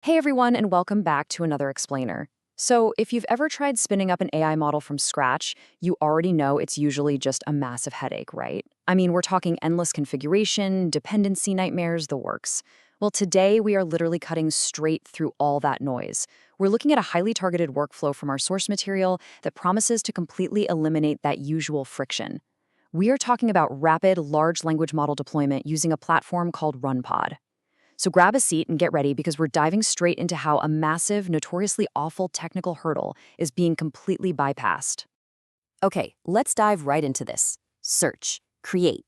Hey everyone, and welcome back to another explainer. So, if you've ever tried spinning up an AI model from scratch, you already know it's usually just a massive headache, right? I mean, we're talking endless configuration, dependency nightmares, the works. Well, today we are literally cutting straight through all that noise. We're looking at a highly targeted workflow from our source material that promises to completely eliminate that usual friction. We are talking about rapid large language model deployment using a platform called RunPod. So grab a seat and get ready because we're diving straight into how a massive, notoriously awful technical hurdle is being completely bypassed. Okay, let's dive right into this. Search, create.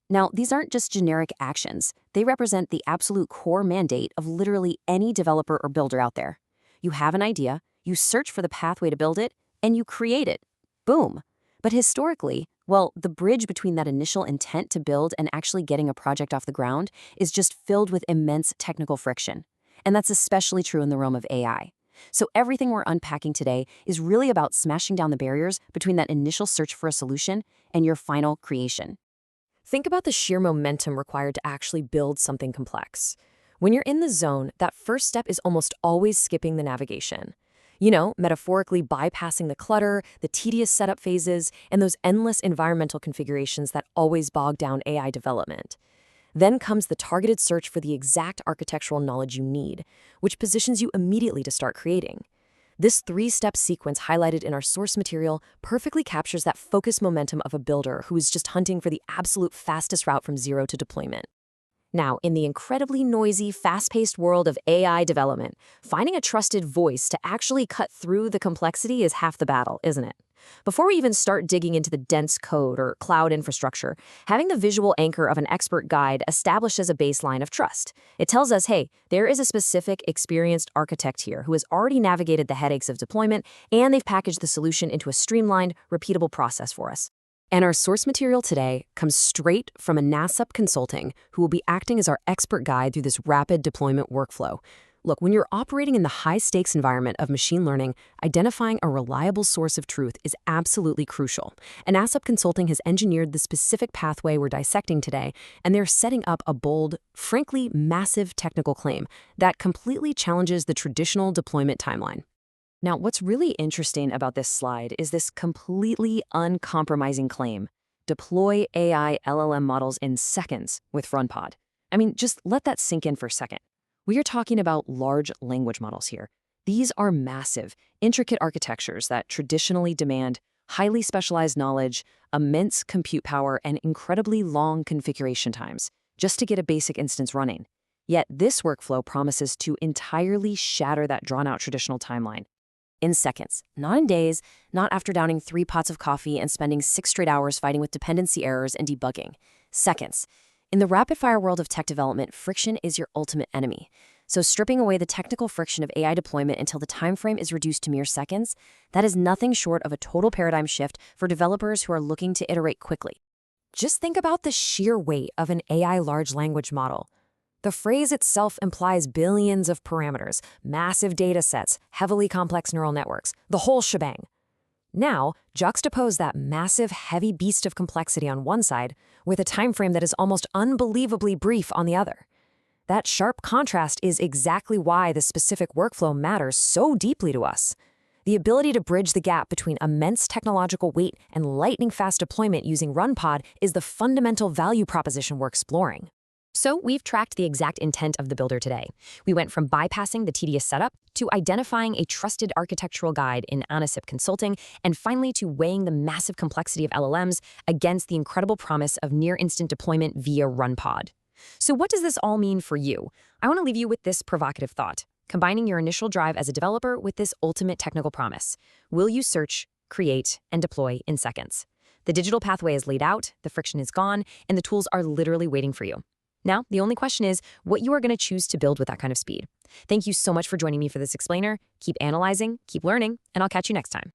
Now, these aren't just generic actions. They represent the absolute core mandate of literally any developer or builder out there. You have an idea, you search for the pathway to build it, and you create it. Boom. But historically, well, the bridge between that initial intent to build and actually getting a project off the ground is just filled with immense technical friction. And that's especially true in the realm of AI. So everything we're unpacking today is really about smashing down the barriers between that initial search for a solution and your final creation. Think about the sheer momentum required to actually build something complex. When you're in the zone, that first step is almost always skipping the navigation. Metaphorically bypassing the clutter, the tedious setup phases, and those endless environmental configurations that always bog down AI development. Then comes the targeted search for the exact architectural knowledge you need, which positions you immediately to start creating. This three-step sequence highlighted in our source material perfectly captures that focused momentum of a builder who is just hunting for the absolute fastest route from zero to deployment. Now, in the incredibly noisy, fast-paced world of AI development, finding a trusted voice to actually cut through the complexity is half the battle, isn't it? Before we even start digging into the dense code or cloud infrastructure, having the visual anchor of an expert guide establishes a baseline of trust. It tells us, hey, there is a specific, experienced architect here who has already navigated the headaches of deployment, and they've packaged the solution into a streamlined, repeatable process for us. And our source material today comes straight from Anasup Consulting, who will be acting as our expert guide through this rapid deployment workflow. Look, when you're operating in the high-stakes environment of machine learning, identifying a reliable source of truth is absolutely crucial. Anasup Consulting has engineered the specific pathway we're dissecting today, and they're setting up a bold, frankly massive technical claim that completely challenges the traditional deployment timeline. Now, what's really interesting about this slide is this completely uncompromising claim: deploy AI LLM models in seconds with RunPod. I mean, just let that sink in for a second. We are talking about large language models here. These are massive, intricate architectures that traditionally demand highly specialized knowledge, immense compute power, and incredibly long configuration times just to get a basic instance running. Yet this workflow promises to entirely shatter that drawn-out traditional timeline. In seconds, not in days, not after downing 3 pots of coffee and spending 6 straight hours fighting with dependency errors and debugging. Seconds. In the rapid-fire world of tech development, friction is your ultimate enemy. So stripping away the technical friction of AI deployment until the time frame is reduced to mere seconds, that is nothing short of a total paradigm shift for developers who are looking to iterate quickly. Just think about the sheer weight of an AI large language model. The phrase itself implies billions of parameters, massive data sets, heavily complex neural networks, the whole shebang. Now, juxtapose that massive, heavy beast of complexity on one side with a time frame that is almost unbelievably brief on the other. That sharp contrast is exactly why this specific workflow matters so deeply to us. The ability to bridge the gap between immense technological weight and lightning-fast deployment using RunPod is the fundamental value proposition we're exploring. So we've tracked the exact intent of the builder today. We went from bypassing the tedious setup to identifying a trusted architectural guide in Anasup Consulting, and finally to weighing the massive complexity of LLMs against the incredible promise of near-instant deployment via RunPod. So what does this all mean for you? I want to leave you with this provocative thought, combining your initial drive as a developer with this ultimate technical promise. Will you search, create, and deploy in seconds? The digital pathway is laid out, the friction is gone, and the tools are literally waiting for you. Now, the only question is what you are going to choose to build with that kind of speed. Thank you so much for joining me for this explainer. Keep analyzing, keep learning, and I'll catch you next time.